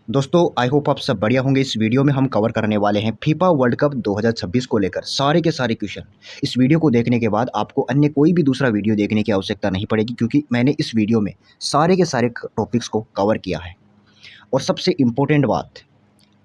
दोस्तों I hope आप सब बढ़िया होंगे। इस वीडियो में हम कवर करने वाले हैं फीफा वर्ल्ड कप 2026 को लेकर सारे के सारे क्वेश्चन। इस वीडियो को देखने के बाद आपको अन्य कोई भी दूसरा वीडियो देखने की आवश्यकता नहीं पड़ेगी, क्योंकि मैंने इस वीडियो में सारे के सारे टॉपिक्स को कवर किया है। और सबसे इम्पोर्टेंट बात,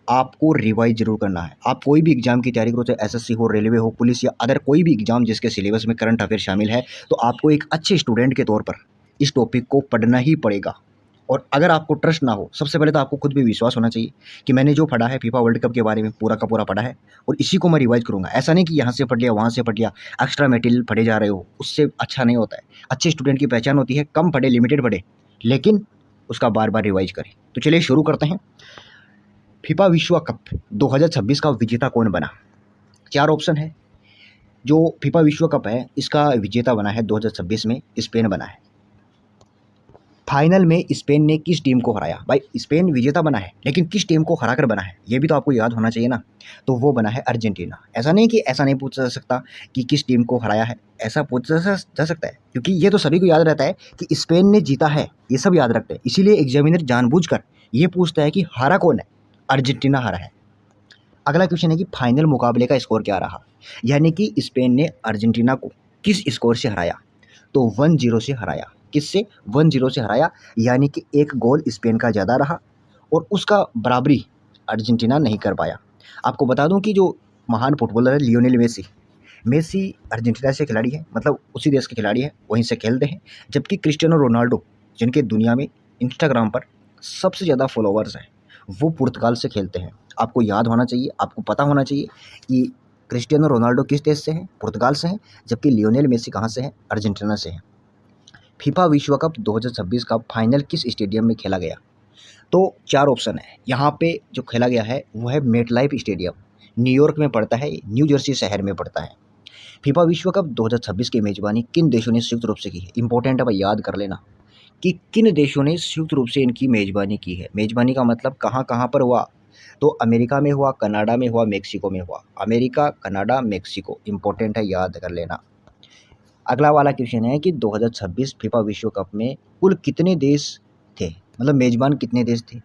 आपको रिवाइज जरूर करना है। आप कोई भी एग्जाम की तैयारी करो, चाहे एसएससी हो, रेलवे हो, पुलिस या अदर कोई भी एग्जाम जिसके सिलेबस में करंट अफेयर शामिल है, तो आपको एक अच्छे स्टूडेंट के तौर पर इस टॉपिक को पढ़ना ही पड़ेगा। और अगर आपको ट्रस्ट ना हो, सबसे पहले तो आपको खुद भी विश्वास होना चाहिए कि मैंने जो पढ़ा है फीफा वर्ल्ड कप के बारे में पूरा का पूरा पढ़ा है और इसी को मैं रिवाइज करूंगा। ऐसा नहीं कि यहाँ से पढ़ लिया वहाँ से पढ़ लिया, एक्स्ट्रा मटेरियल पढ़े जा रहे हो, उससे अच्छा नहीं होता है। अच्छे स्टूडेंट की पहचान होती है कम पढ़े, लिमिटेड पढ़े, लेकिन उसका बार बार रिवाइज करें। तो चलिए शुरू करते हैं। फीफा विश्व कप 2026 का विजेता कौन बना? चार ऑप्शन है। जो फीफा विश्व कप है इसका विजेता बना है 2026 में स्पेन बना है। फाइनल में स्पेन ने किस टीम को हराया? भाई स्पेन विजेता बना है, लेकिन किस टीम को हराकर बना है ये भी तो आपको याद होना चाहिए ना। तो वो बना है अर्जेंटीना। ऐसा नहीं कि ऐसा नहीं पूछा जा सकता कि किस टीम को हराया है, ऐसा पूछा जा सकता है, क्योंकि ये तो सभी को याद रहता है कि स्पेन ने जीता है, ये सब याद रखते हैं। इसीलिए एग्जामिनर जानबूझकर ये पूछता है कि हारा कौन है? अर्जेंटीना हारा है। अगला क्वेश्चन है कि फाइनल मुकाबले का स्कोर क्या रहा, यानी कि स्पेन ने अर्जेंटीना को किस स्कोर से हराया? तो 1-0 से हराया। किससे? 1-0 से हराया, यानी कि एक गोल स्पेन का ज़्यादा रहा और उसका बराबरी अर्जेंटीना नहीं कर पाया। आपको बता दूं कि जो महान फुटबॉलर है लियोनेल मेसी, मेसी अर्जेंटीना से खिलाड़ी है, मतलब उसी देश के खिलाड़ी है, वहीं से खेलते हैं। जबकि क्रिस्टियानो रोनाल्डो, जिनके दुनिया में इंस्टाग्राम पर सबसे ज़्यादा फॉलोवर्स हैं, वो पुर्तगाल से खेलते हैं। आपको याद होना चाहिए, आपको पता होना चाहिए कि क्रिस्टियानो रोनाल्डो किस देश से हैं? पुर्तगाल से हैं। जबकि लियोनेल मेसी कहाँ से हैं? अर्जेंटीना से हैं। फीफा विश्व कप 2026 का फाइनल किस स्टेडियम में खेला गया? तो चार ऑप्शन है। यहाँ पे जो खेला गया है वो है मेटलाइफ स्टेडियम, न्यूयॉर्क में पड़ता है, न्यू जर्सी शहर में पड़ता है। फीफा विश्व कप 2026 की मेजबानी किन देशों ने संयुक्त रूप से की है? इंपॉर्टेंट है भाई, याद कर लेना कि किन देशों ने संयुक्त रूप से इनकी मेजबानी की है। मेजबानी का मतलब कहाँ कहाँ पर हुआ? तो अमेरिका में हुआ, कनाडा में हुआ, मेक्सिको में हुआ। अमेरिका, कनाडा, मेक्सिको, इंपॉर्टेंट है, याद कर लेना। अगला वाला क्वेश्चन है कि 2026 फीफा विश्व कप में कुल कितने देश थे, मतलब मेजबान कितने देश थे?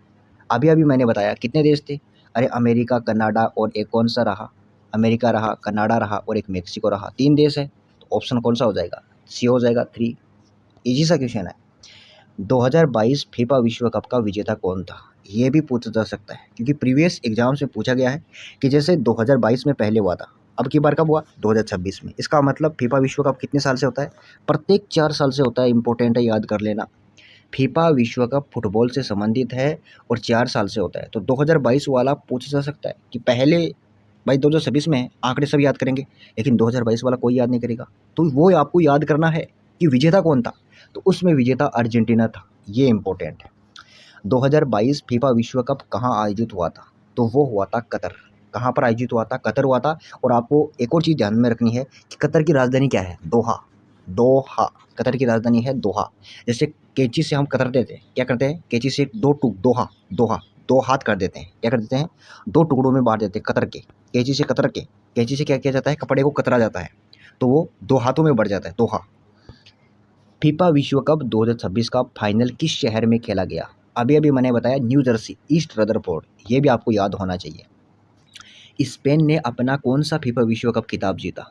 अभी अभी मैंने बताया कितने देश थे। अरे अमेरिका, कनाडा और एक कौन सा रहा? अमेरिका रहा, कनाडा रहा और एक मेक्सिको रहा। तीन देश है, तो ऑप्शन कौन सा हो जाएगा? सी हो जाएगा, 3। इजी सा क्वेश्चन है। 2022 फीफा विश्व कप का विजेता कौन था? ये भी पूछा जा सकता है, क्योंकि प्रीवियस एग्जाम से पूछा गया है कि जैसे 2022 में पहले हुआ था, अब की बार कब हुआ? 2026 में। इसका मतलब फीफा विश्व कप कितने साल से होता है? प्रत्येक 4 साल से होता है। इंपॉर्टेंट है, याद कर लेना। फीफा विश्व कप फुटबॉल से संबंधित है और 4 साल से होता है। तो 2022 वाला पूछा जा सकता है कि पहले, भाई 2026 में है, आंकड़े सब याद करेंगे, लेकिन 2022 वाला कोई याद नहीं करेगा। तो वो आपको याद करना है कि विजेता कौन था। तो उसमें विजेता अर्जेंटीना था, ये इंपॉर्टेंट है। 2022 फीफा विश्व कप कहाँ आयोजित हुआ था? तो वो हुआ था कतर। कहाँ पर आयोजित हुआ था? कतर हुआ था। और आपको एक और चीज़ ध्यान में रखनी है कि कतर की राजधानी क्या है? दोहा। दोहा, कतर की राजधानी है दोहा। जैसे कैंची से हम कतर देते हैं, क्या करते हैं? कैंची से दोहा, दोहा, दो हाथ कर देते हैं, क्या कर देते हैं? दो टुकड़ों में बांट देते हैं, कतर के। कैंची से कतर के, कैंची से क्या किया जाता है? कपड़े को कतरा जाता है, तो वो दो हाथों में बढ़ जाता है, दोहा। फीफा विश्व कप 2026 का फाइनल किस शहर में खेला गया? अभी अभी मैंने बताया न्यू जर्सी, ईस्ट रदरफोर्ड, ये भी आपको याद होना चाहिए। स्पेन ने अपना कौन सा फीफा विश्व कप खिताब जीता?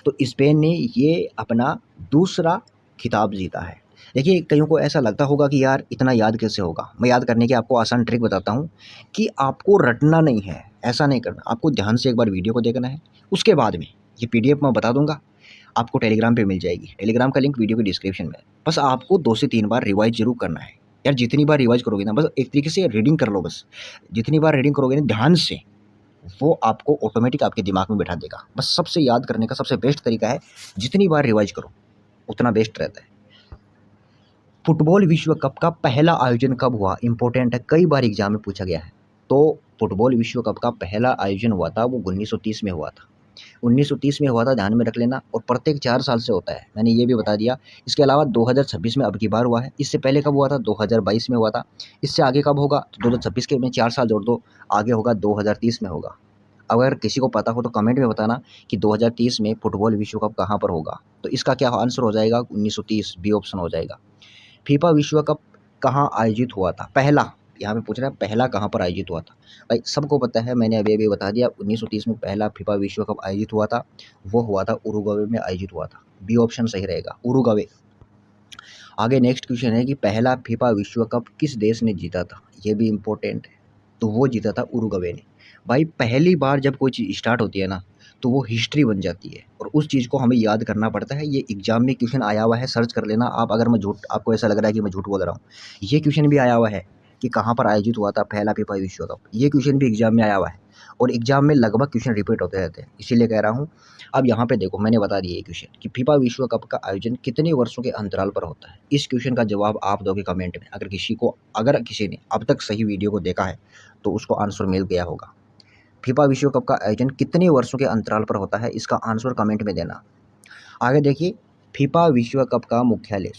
तो स्पेन ने ये अपना दूसरा खिताब जीता है। देखिए कईयों को ऐसा लगता होगा कि यार इतना याद कैसे होगा। मैं याद करने की आपको आसान ट्रिक बताता हूँ कि आपको रटना नहीं है, ऐसा नहीं करना, आपको ध्यान से एक बार वीडियो को देखना है। उसके बाद में ये पीडीएफ मैं बता दूंगा, आपको टेलीग्राम पे मिल जाएगी। टेलीग्राम का लिंक वीडियो के डिस्क्रिप्शन में है। बस आपको 2 से 3 बार रिवाइज जरूर करना है। यार जितनी बार रिवाइज करोगे ना, बस एक तरीके से रीडिंग कर लो, बस जितनी बार रीडिंग करोगे ना ध्यान से, वो आपको ऑटोमेटिक आपके दिमाग में बैठा देगा। बस सबसे याद करने का सबसे बेस्ट तरीका है, जितनी बार रिवाइज करो उतना बेस्ट रहता है। फुटबॉल विश्व कप का पहला आयोजन कब हुआ? इंपॉर्टेंट है, कई बार एग्जाम में पूछा गया है। तो फुटबॉल विश्व कप का पहला आयोजन हुआ था, वो 1930 में हुआ था। 1930 में हुआ था, ध्यान में रख लेना। और प्रत्येक 4 साल से होता है, मैंने ये भी बता दिया। इसके अलावा 2026 में अब की बार हुआ है। इससे पहले कब हुआ था? 2022 में हुआ था। इससे आगे कब होगा? तो 2026 के में 4 साल जोड़ दो, आगे होगा 2030 में होगा। अगर किसी को पता हो तो कमेंट में बताना कि 2030 में फुटबॉल विश्व कप कहाँ पर होगा। तो इसका क्या आंसर हो जाएगा? 1930, बी ऑप्शन हो जाएगा। फीफा विश्व कप कहाँ आयोजित हुआ था? पहला यहाँ पे पूछ रहा है पहला कहाँ पर आयोजित हुआ था। भाई सबको पता है, मैंने अभी बता दिया, 1930 में पहला फीफा विश्व कप आयोजित हुआ था, वो हुआ था उरुग्वे में आयोजित हुआ था। बी ऑप्शन सही रहेगा, उरुग्वे। आगे नेक्स्ट क्वेश्चन है कि पहला फीफा विश्व कप किस देश ने जीता था, ये भी इम्पोर्टेंट है। तो वो जीता था उरुग्वे ने। भाई पहली बार जब कोई चीज़ स्टार्ट होती है ना, तो वो हिस्ट्री बन जाती है और उस चीज़ को हमें याद करना पड़ता है। ये एग्जाम में क्वेश्चन आया हुआ है, सर्च कर लेना आप। अगर मैं झूठ, आपको ऐसा लग रहा है कि मैं झूठ बोल रहा हूँ, ये क्वेश्चन भी आया हुआ है कि कहाँ पर आयोजित हुआ था पहला फीफा विश्व कप। ये क्वेश्चन भी एग्जाम में आया हुआ है और एग्जाम में लगभग क्वेश्चन रिपीट होते रहते हैं, इसीलिए कह रहा हूँ। अब यहाँ पे देखो, मैंने बता दिया ये क्वेश्चन कि फीफा विश्व कप का आयोजन कितने वर्षों के अंतराल पर होता है। इस क्वेश्चन का जवाब आप दोगे कमेंट में। अगर किसी ने अब तक सही वीडियो को देखा है तो उसको आंसर मिल गया होगा। फीफा विश्व कप का आयोजन कितने वर्षों के अंतराल पर होता है, इसका आंसर कमेंट में देना। आगे देखिए, फीफा विश्व कप का मुख्यालय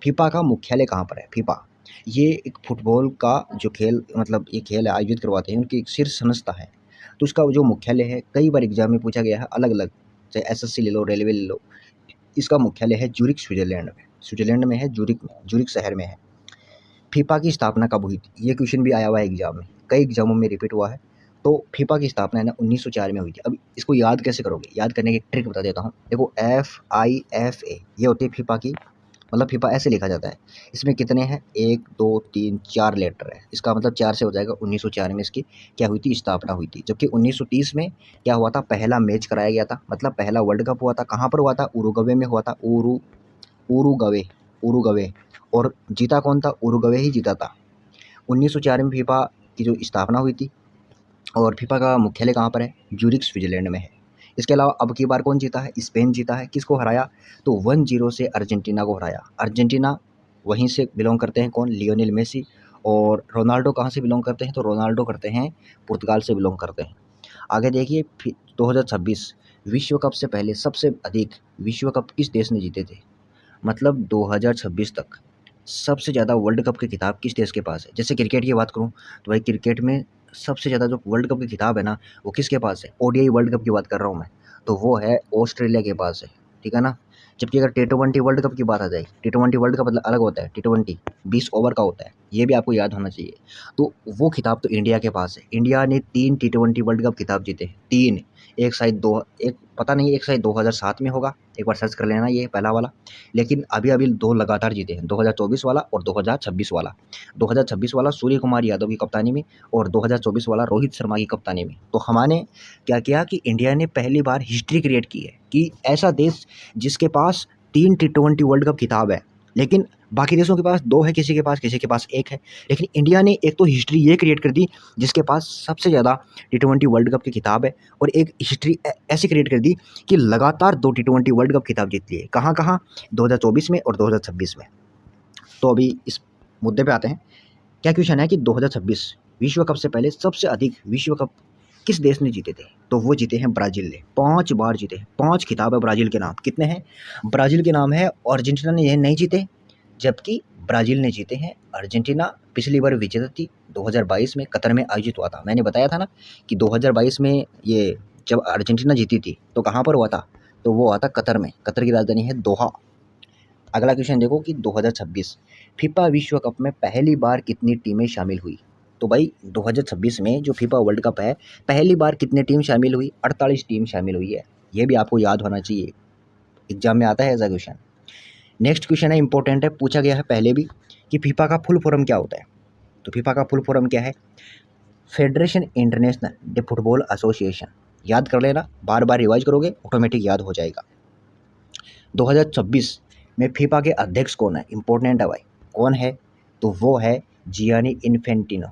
फीफा का मुख्यालय कहाँ पर है। फीफा ये एक फुटबॉल का जो खेल, मतलब ये खेल आयोजित करवाते हैं, उनकी एक शीर्ष संस्था है। तो उसका जो मुख्यालय है, कई बार एग्जाम में पूछा गया है अलग अलग, चाहे एसएससी ले लो, रेलवे ले लो। इसका मुख्यालय है ज्यूरिख, स्विट्जरलैंड में है, ज्यूरिख शहर में है। फीफा की स्थापना कब हुई थी, ये क्वेश्चन भी आया हुआ है एग्जाम में, कई एग्जामों में रिपीट हुआ है। तो फीफा की स्थापना है ना 1904 में हुई थी। अब इसको याद कैसे करोगे, याद करने की एक ट्रिक बता देता हूँ। देखो FIFA ये होती है फीफा की, मतलब फीफा ऐसे लिखा जाता है। इसमें कितने हैं, 1 2 3 4 लेटर है, इसका मतलब 4 से हो जाएगा। 1904 में इसकी क्या हुई थी, स्थापना हुई थी। जबकि 1930 में क्या हुआ था, पहला मैच कराया गया था, मतलब पहला वर्ल्ड कप हुआ था। कहाँ पर हुआ था, उरुग्वे में हुआ था। उरुग्वे उरुग्वे और जीता कौन था, उरुग्वे ही जीता था। 1904 में फीफा की जो स्थापना हुई थी और फीफा का मुख्यालय कहाँ पर है, ज्यूरिख स्विट्जरलैंड में है। इसके अलावा अब की बार कौन जीता है, स्पेन जीता है। किसको हराया, तो 1-0 से अर्जेंटीना को हराया। अर्जेंटीना वहीं से बिलोंग करते हैं कौन, लियोनेल मेसी। और रोनाल्डो कहाँ से बिलोंग करते हैं, तो रोनाल्डो करते हैं पुर्तगाल से बिलोंग करते हैं। आगे देखिए, 2026 विश्व कप से पहले सबसे अधिक विश्व कप किस देश ने जीते थे। मतलब 2026 तक सबसे ज़्यादा वर्ल्ड कप की खिताब किस देश के पास है। जैसे क्रिकेट की बात करूँ तो भाई क्रिकेट में सबसे ज़्यादा जो वर्ल्ड कप की खिताब है ना, वो किसके पास है, ओडीआई वर्ल्ड कप की बात कर रहा हूँ मैं, तो वो है ऑस्ट्रेलिया के पास है, ठीक है ना। जबकि अगर T20 वर्ल्ड कप की बात आ जाए, T20 वर्ल्ड कप मतलब अलग होता है, T20 20 ओवर का होता है, ये भी आपको याद होना चाहिए। तो वो खिताब तो इंडिया के पास है। इंडिया ने 3 T20 वर्ल्ड कप खिताब जीते हैं, 3। एक शायद दो, एक पता नहीं, एक शायद 2007 में होगा, एक बार सर्च कर लेना ये पहला वाला। लेकिन अभी 2 लगातार जीते हैं, 2024 वाला और 2026 वाला। 2026 वाला सूर्य कुमार यादव की कप्तानी में और 2024 वाला रोहित शर्मा की कप्तानी में। तो हमने क्या किया कि इंडिया ने पहली बार हिस्ट्री क्रिएट की है कि ऐसा देश जिसके पास 3 T20 वर्ल्ड कप खिताब है, लेकिन बाकी देशों के पास 2 है, किसी के पास 1 है। लेकिन इंडिया ने एक तो हिस्ट्री ये क्रिएट कर दी जिसके पास सबसे ज़्यादा T20 वर्ल्ड कप की खिताब है, और एक हिस्ट्री ऐसी क्रिएट कर दी कि लगातार 2 T20 वर्ल्ड कप खिताब जीत लिए। कहाँ 2024 में और 2026 में। तो अभी इस मुद्दे पे आते हैं। क्या क्वेश्चन है कि 2026 विश्व कप से पहले सबसे अधिक विश्व कप किस देश ने जीते थे, तो वो जीते हैं ब्राज़ील ने। 5 बार जीते हैं, 5 खिताब है ब्राज़ील के नाम। कितने हैं, ब्राज़ील के नाम है। अर्जेंटीना ने ये नहीं जीते, जबकि ब्राज़ील ने जीते हैं। अर्जेंटीना पिछली बार विजेता थी, 2022 में कतर में आयोजित हुआ था। मैंने बताया था ना कि 2022 में ये जब अर्जेंटीना जीती थी तो कहाँ पर हुआ था, तो वो हुआ था कतर में। कतर की राजधानी है दोहा। अगला क्वेश्चन देखो कि 2026 फीफा विश्व कप में पहली बार कितनी टीमें शामिल हुई। तो भाई 2026 में जो फीफा वर्ल्ड कप है, पहली बार कितनी टीम शामिल हुई, 48 टीम शामिल हुई है। ये भी आपको याद होना चाहिए, एग्जाम में आता है ऐसा क्वेश्चन। नेक्स्ट क्वेश्चन है, इंपॉर्टेंट है, पूछा गया है पहले भी कि फीफा का फुल फॉर्म क्या होता है। तो फीफा का फुल फॉर्म क्या है, federation international day football association. याद कर लेना, बार बार रिवाइज करोगे ऑटोमेटिक याद हो जाएगा। 2026 में फीफा के अध्यक्ष कौन है, इंपॉर्टेंट है भाई, कौन है, तो वो है जियानी इन्फेंटिनो।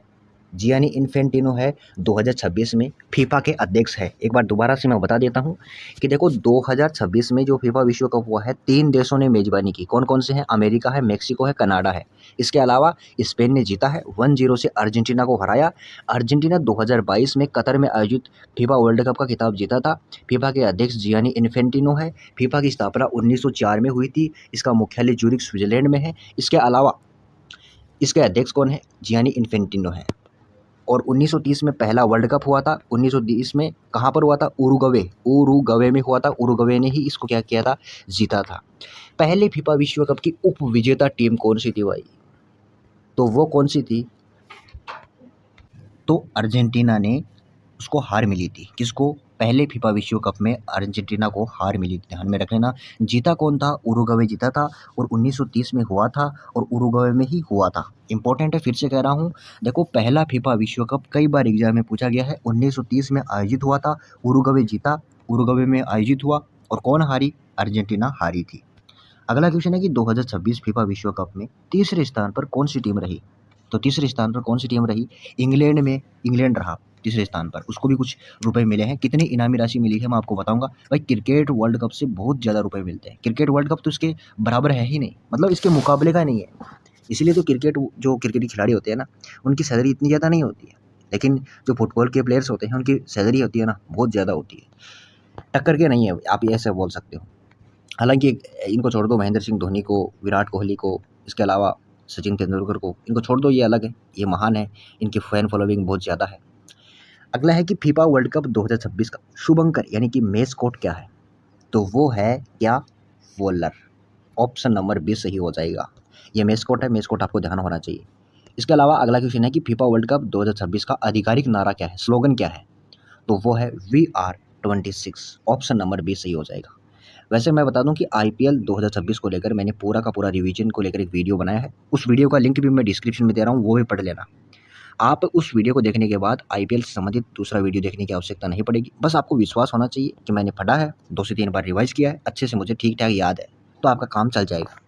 जियानी इन्फेंटिनो है 2026 में फीफा के अध्यक्ष है। एक बार दोबारा से मैं बता देता हूँ कि देखो 2026 में जो फीफा विश्व कप हुआ है, 3 देशों ने मेजबानी की। कौन कौन से हैं, अमेरिका है, मेक्सिको है, कनाडा है। इसके अलावा स्पेन ने जीता है, 1-0 से अर्जेंटीना को हराया। अर्जेंटीना 2022 में कतर में आयोजित फीफा वर्ल्ड कप का खिताब जीता था। फीफा के अध्यक्ष जियानी इन्फेंटिनो है। फीफा की स्थापना 1904 में हुई थी। इसका मुख्यालय ज्यूरिख स्विट्जरलैंड में है। इसके अलावा इसके अध्यक्ष कौन है, जियानी इन्फेंटिनो है। और 1930 में पहला वर्ल्ड कप हुआ था। 1930 में कहाँ पर हुआ था, उरुग्वे में हुआ था। उरुग्वे ने ही इसको क्या किया था, जीता था। पहले फीफा विश्व कप की उप विजेता टीम कौन सी थी भाई, तो वो कौन सी थी, तो अर्जेंटीना ने उसको हार मिली थी। किसको? पहले फीफा विश्व कप में अर्जेंटीना को हार मिली थी, ध्यान में रख लेना। जीता कौन था? उरुग्वे जीता था और 1930 में हुआ था और उरुग्वे में ही हुआ था। इंपॉर्टेंट है, फिर से कह रहा हूँ। देखो, पहला फीफा विश्व कप कई बार एग्जाम में पूछा गया है। 1930 में आयोजित हुआ था, उरुग्वे जीता, उरुग्वे में आयोजित हुआ और कौन हारी? अर्जेंटीना हारी थी। अगला क्वेश्चन है कि 2026 फीफा विश्व कप में तीसरे स्थान पर कौन सी टीम रही? तो तीसरे स्थान पर कौन सी टीम रही? इंग्लैंड रहा तीसरे स्थान पर। उसको भी कुछ रुपए मिले हैं। कितनी इनामी राशि मिली है मैं आपको बताऊंगा। भाई, क्रिकेट वर्ल्ड कप से बहुत ज़्यादा रुपए मिलते हैं। क्रिकेट वर्ल्ड कप तो इसके बराबर है ही नहीं, मतलब इसके मुकाबले का नहीं है। इसीलिए तो जो क्रिकेट के खिलाड़ी होते हैं ना, उनकी सैलरी इतनी ज़्यादा नहीं होती है। लेकिन जो फुटबॉल के प्लेयर्स होते हैं उनकी सैलरी होती है ना, बहुत ज़्यादा होती है। टक्कर के नहीं है, आप ये ऐसे बोल सकते हो। हालांकि इनको छोड़ दो, महेंद्र सिंह धोनी को, विराट कोहली को, इसके अलावा सचिन तेंदुलकर को, इनको छोड़ दो, ये अलग है, ये महान है, इनकी फैन फॉलोइंग बहुत ज़्यादा है। अगला है कि फीफा वर्ल्ड कप 2026 का शुभंकर यानी कि मेस्कोट क्या है? तो वो है क्या? वॉलर। ऑप्शन नंबर 20 सही हो जाएगा। ये मेस्कोट है, मेस्कोट आपको ध्यान होना चाहिए। इसके अलावा अगला क्वेश्चन है कि फीफा वर्ल्ड कप 2026 का आधिकारिक नारा क्या है, स्लोगन क्या है? तो वो है वी आर 26। ऑप्शन नंबर 20 सही हो जाएगा। वैसे मैं बता दूं कि आईपीएल 2026 को लेकर मैंने पूरा का पूरा रिवीजन को लेकर एक वीडियो बनाया है। उस वीडियो का लिंक भी मैं डिस्क्रिप्शन में दे रहा हूँ, वो भी पढ़ लेना। आप उस वीडियो को देखने के बाद आईपीएल से संबंधित दूसरा वीडियो देखने की आवश्यकता नहीं पड़ेगी। बस आपको विश्वास होना चाहिए कि मैंने पढ़ा है, 2 से 3 बार रिवाइज़ किया है, अच्छे से मुझे ठीक-ठाक याद है, तो आपका काम चल जाएगा।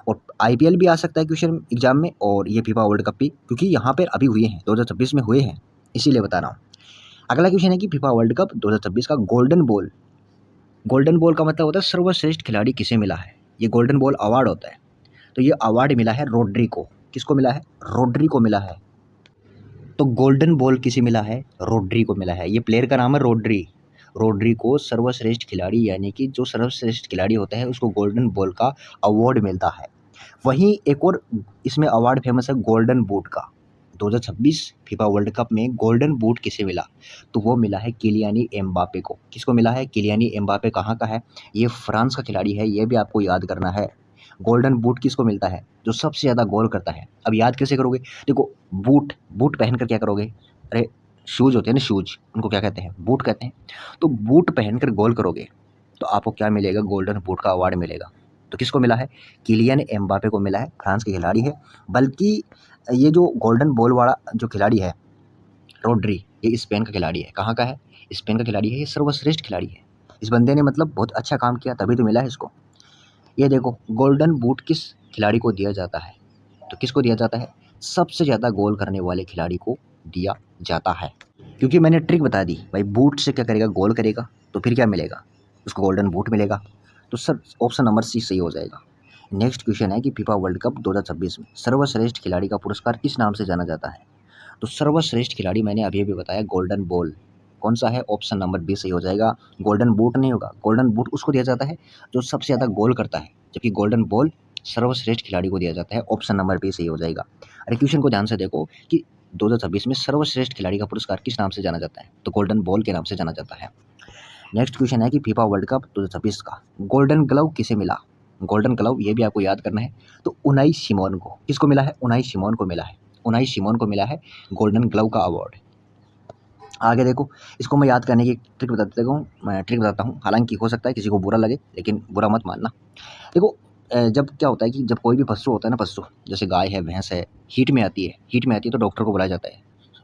और आईपीएल भी आ सकता है क्वेश्चन एग्जाम में, और ये फीफा वर्ल्ड कप भी, क्योंकि यहाँ पर अभी हुए हैं, 2026 में हुए हैं, इसीलिए बता रहा हूँ। अगला क्वेश्चन है कि फीफा वर्ल्ड कप 2026 का गोल्डन बॉल का मतलब होता है सर्वश्रेष्ठ खिलाड़ी किसे मिला है? ये गोल्डन बॉल अवार्ड होता है। तो ये अवार्ड मिला है रोड्री को। किसको मिला है? रोड्री को मिला है। तो गोल्डन बॉल किसे मिला है? रोड्री को मिला है। ये प्लेयर का नाम है रोड्री। रोड्री को सर्वश्रेष्ठ खिलाड़ी यानी कि जो सर्वश्रेष्ठ खिलाड़ी होता है उसको गोल्डन बॉल का अवार्ड मिलता है। वहीं एक और इसमें अवार्ड फेमस है गोल्डन बूट का। 2026 फीफा वर्ल्ड कप में गोल्डन बूट किसे मिला? तो वो मिला है किलियानी एम्बापे को। किसको मिला है? किलियानी एम्बापे कहाँ का है? ये फ्रांस का खिलाड़ी है, ये भी आपको याद करना है। गोल्डन बूट किसको मिलता है? जो सबसे ज़्यादा गोल करता है। अब याद कैसे करोगे? देखो, बूट पहन कर क्या करोगे? अरे, शूज़ होते हैं ना, शूज़, उनको क्या कहते हैं? बूट कहते हैं। तो बूट पहनकर गोल करोगे तो आपको क्या मिलेगा? गोल्डन बूट का अवार्ड मिलेगा। तो किसको मिला है? किलियन एम्बापे को मिला है, फ्रांस के खिलाड़ी है। बल्कि ये जो गोल्डन बॉल वाला जो खिलाड़ी है रोड्री, ये स्पेन का खिलाड़ी है। कहाँ का है? स्पेन का खिलाड़ी है। ये सर्वश्रेष्ठ खिलाड़ी है। इस बंदे ने मतलब बहुत अच्छा काम किया, तभी तो मिला है इसको। ये देखो, गोल्डन बूट किस खिलाड़ी को दिया जाता है? तो किसको दिया जाता है? सबसे ज़्यादा गोल करने वाले खिलाड़ी को दिया जाता है। क्योंकि मैंने ट्रिक बता दी भाई, बूट से क्या करेगा? गोल करेगा, तो फिर क्या मिलेगा? उसको गोल्डन बूट मिलेगा। तो सर ऑप्शन नंबर सी सही हो जाएगा। नेक्स्ट क्वेश्चन है कि फीफा वर्ल्ड कप 2026 में सर्वश्रेष्ठ खिलाड़ी का पुरस्कार किस नाम से जाना जाता है? तो सर्वश्रेष्ठ खिलाड़ी मैंने अभी भी बताया गोल्डन बॉल। कौन सा है? ऑप्शन नंबर बी सही हो जाएगा। गोल्डन बूट नहीं होगा। गोल्डन बूट उसको दिया जाता है जो सबसे ज़्यादा गोल करता है, जबकि गोल्डन बॉल सर्वश्रेष्ठ खिलाड़ी को दिया जाता है। ऑप्शन नंबर बी सही हो जाएगा। अरे, क्वेश्चन को ध्यान से देखो कि 2026 में सर्वश्रेष्ठ खिलाड़ी का पुरस्कार किस नाम से जाना जाता है? तो गोल्डन बॉल के नाम से जाना जाता है। नेक्स्ट क्वेश्चन है कि फीफा वर्ल्ड कप 2026 का गोल्डन ग्लव किसे मिला? गोल्डन ग्लव ये भी आपको याद करना है। तो उनाई सिमोन को। किसको मिला है? उनाई सिमोन को मिला है। उनाई सिमोन को मिला है गोल्डन ग्लव का अवार्ड। आगे देखो, इसको मैं याद करने की ट्रिक बताता हूँ। हालांकि हो सकता है किसी को बुरा लगे, लेकिन बुरा मत मानना। देखो, जब क्या होता है कि जब कोई भी पशु होता है ना, पशु जैसे गाय है, भैंस है, हीट में आती है तो डॉक्टर को बुलाया जाता है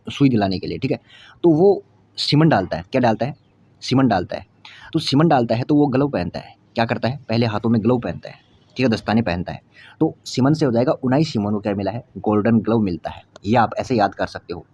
सुई दिलाने के लिए, ठीक है। तो वो सीमन डालता है। क्या डालता है? सीमन डालता है। तो सीमन डालता है तो वो ग्लव पहनता है। क्या करता है? पहले हाथों में ग्लव पहनता है, ठीक है, दस्ताने पहनता है। तो सीमन से हो जाएगा, उनाई सीमन को क्या मिला है? गोल्डन ग्लव मिलता है। ये आप ऐसे याद कर सकते हो।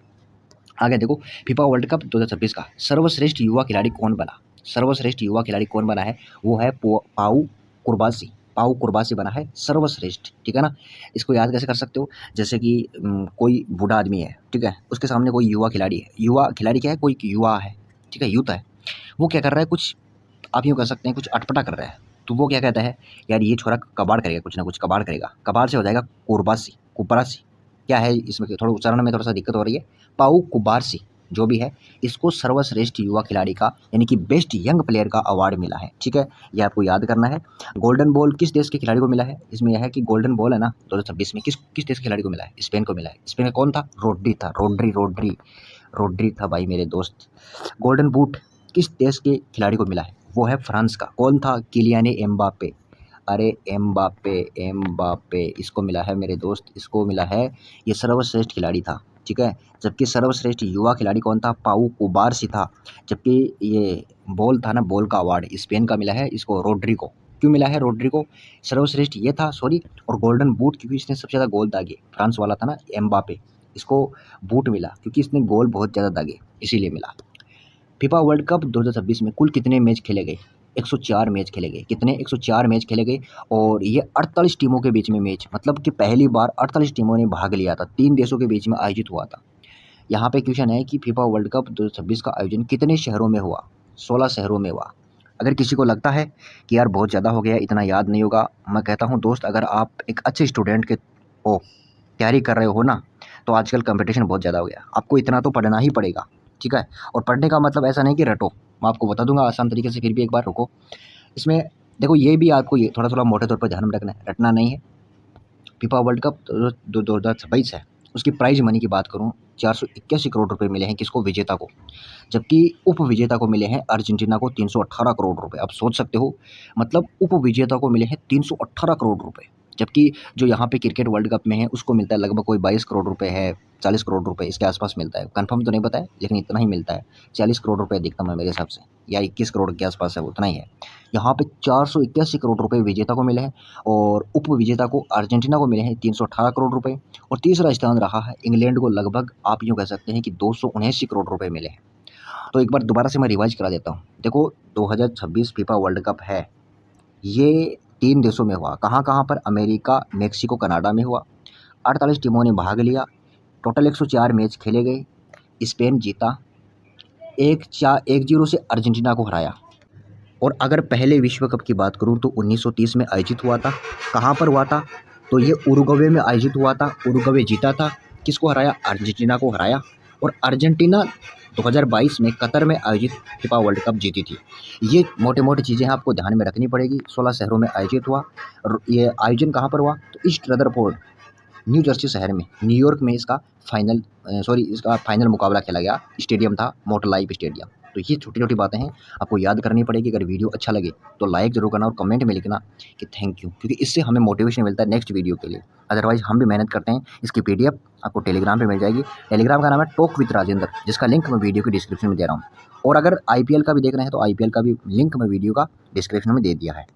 आगे देखो, फीफा वर्ल्ड कप 2026 का सर्वश्रेष्ठ युवा खिलाड़ी कौन बना? सर्वश्रेष्ठ युवा खिलाड़ी कौन बना है? वो है पाउ कुरबासी। पाउ कुरबासी बना है सर्वश्रेष्ठ, ठीक है ना। इसको याद कैसे कर सकते हो? जैसे कि कोई बूढ़ा आदमी है, ठीक है, उसके सामने कोई युवा खिलाड़ी है। युवा खिलाड़ी क्या है? कोई युवा है, ठीक है, यूथ है। वो क्या कर रहा है? कुछ आप यूँ कह सकते हैं, कुछ अटपटा कर रहा है। तो वो क्या कहता है? यार, ये छोरा कबाड़ करेगा, कुछ ना कुछ कबाड़ करेगा। कबाड़ से हो जाएगा कुरबासी, कुपरासी। क्या है इसमें? थोड़ा उच्चारण में थोड़ा सा दिक्कत हो रही है। पाउ कुबारसी जो भी है, इसको सर्वश्रेष्ठ युवा खिलाड़ी का यानी कि बेस्ट यंग प्लेयर का अवार्ड मिला है, ठीक है। ये आपको याद करना है। गोल्डन बॉल किस देश के खिलाड़ी को मिला है? इसमें यह है कि गोल्डन बॉल है ना 2026 में किस किस देश के खिलाड़ी को मिला है? स्पेन को मिला है। स्पेन का कौन था? रोड्री था। रोड्री रोड्रिक था भाई मेरे दोस्त। गोल्डन बूट किस देश के खिलाड़ी को मिला है? वो है फ्रांस का। कौन था? Kylian Mbappe. अरे एम्बापे, एम्बापे इसको मिला है मेरे दोस्त, इसको मिला है। ये सर्वश्रेष्ठ खिलाड़ी था, ठीक है। जबकि सर्वश्रेष्ठ युवा खिलाड़ी कौन था? पाउ कुबारसी था। जबकि ये बॉल था ना, बॉल का अवार्ड स्पेन का मिला है इसको, रोड्रिगो। क्यों मिला है रोड्रिगो? सर्वश्रेष्ठ ये था, सॉरी। और गोल्डन बूट क्योंकि इसने सबसे ज़्यादा गोल दागे। फ्रांस वाला था ना एम्बापे, इसको बूट मिला क्योंकि इसने गोल बहुत ज़्यादा दागे, इसीलिए मिला। फीफा वर्ल्ड कप 2026 में कुल कितने मैच खेले गए? 104 मैच खेले गए। कितने? 104 मैच खेले गए। और ये 48 टीमों के बीच में मैच, मतलब कि पहली बार 48 टीमों ने भाग लिया था। 3 देशों के बीच में आयोजित हुआ था। यहाँ पे क्वेश्चन है कि फीफा वर्ल्ड कप 2026 का आयोजन कितने शहरों में हुआ? 16 शहरों में हुआ। अगर किसी को लगता है कि यार बहुत ज़्यादा हो गया, इतना याद नहीं होगा, मैं कहता हूँ दोस्त, अगर आप एक अच्छे स्टूडेंट के हो, तैयारी कर रहे हो ना, तो आजकल कंपटीशन बहुत ज़्यादा हो गया। आपको इतना तो पढ़ना ही पड़ेगा, ठीक है। और पढ़ने का मतलब ऐसा नहीं कि रटो, मैं आपको बता दूंगा आसान तरीके से, फिर भी एक बार रुको। इसमें देखो, ये भी आपको ये थोड़ा थोड़ा मोटे तौर पर ध्यान में रखना है, रटना नहीं है। फीफा वर्ल्ड कप 2026 है, उसकी प्राइज मनी की बात करूँ, 481 करोड़ रुपए मिले हैं किसको? विजेता को। जबकि उप विजेता को मिले हैं अर्जेंटीना को 318 करोड़ रुपए। आप सोच सकते हो, मतलब उप विजेता को मिले हैं 318 करोड़ रुपए। जबकि जो यहाँ पे क्रिकेट वर्ल्ड कप में है उसको मिलता है लगभग कोई 22 करोड़ रुपए है, 40 करोड़ रुपए इसके आसपास मिलता है। कंफर्म तो नहीं पता है, लेकिन इतना ही मिलता है। 40 करोड़ रुपए अधिकतम है मेरे हिसाब से, या 21 करोड़ के आसपास है, उतना ही है। यहाँ पे 481 करोड़ रुपए विजेता को मिले हैं और उप विजेता को अर्जेंटीना को मिले हैं 318 करोड़ रुपए। और तीसरा स्थान रहा है इंग्लैंड को, लगभग आप यूँ कह सकते हैं कि 279 करोड़ रुपए मिले हैं। तो एक बार दोबारा से मैं रिवाइज करा देता हूँ। देखो, 2026 फीफा वर्ल्ड कप है, ये 3 देशों में हुआ। कहाँ-कहाँ पर? अमेरिका, मेक्सिको, कनाडा में हुआ। 48 टीमों ने भाग लिया। टोटल 104 मैच खेले गए। स्पेन जीता 1-0 से अर्जेंटीना को हराया। और अगर पहले विश्व कप की बात करूँ तो 1930 में आयोजित हुआ था। कहाँ पर हुआ था? तो ये उरुग्वे में आयोजित हुआ था। उरुग्वे जीता था। किसको हराया? अर्जेंटीना को हराया। और अर्जेंटीना 2022 में कतर में आयोजित फीफा वर्ल्ड कप जीती थी। ये मोटी-मोटी चीज़ें आपको ध्यान में रखनी पड़ेगी। 16 शहरों में आयोजित हुआ। और ये आयोजन कहाँ पर हुआ? तो ईस्ट रदरफोर्ड, न्यू जर्सी शहर में, न्यूयॉर्क में इसका फाइनल मुकाबला खेला गया। स्टेडियम था मोट लाइफ स्टेडियम। तो ये छोटी-छोटी बातें हैं, आपको याद करनी पड़ेगी। अगर वीडियो अच्छा लगे तो लाइक ज़रूर करना और कमेंट में लिखना कि थैंक यू, क्योंकि इससे हमें मोटिवेशन मिलता है नेक्स्ट वीडियो के लिए। अदरवाइज़ हम भी मेहनत करते हैं। इसकी पीडीएफ आपको टेलीग्राम पे मिल जाएगी। टेलीग्राम का नाम है टॉक विद राजेंद्र, जिसका लिंक मैं वीडियो के डिस्क्रिप्शन में दे रहा हूँ। और अगर आईपीएल का भी देख रहे हैं तो आईपीएल का भी लिंक मैं वीडियो का डिस्क्रिप्शन में दे दिया है।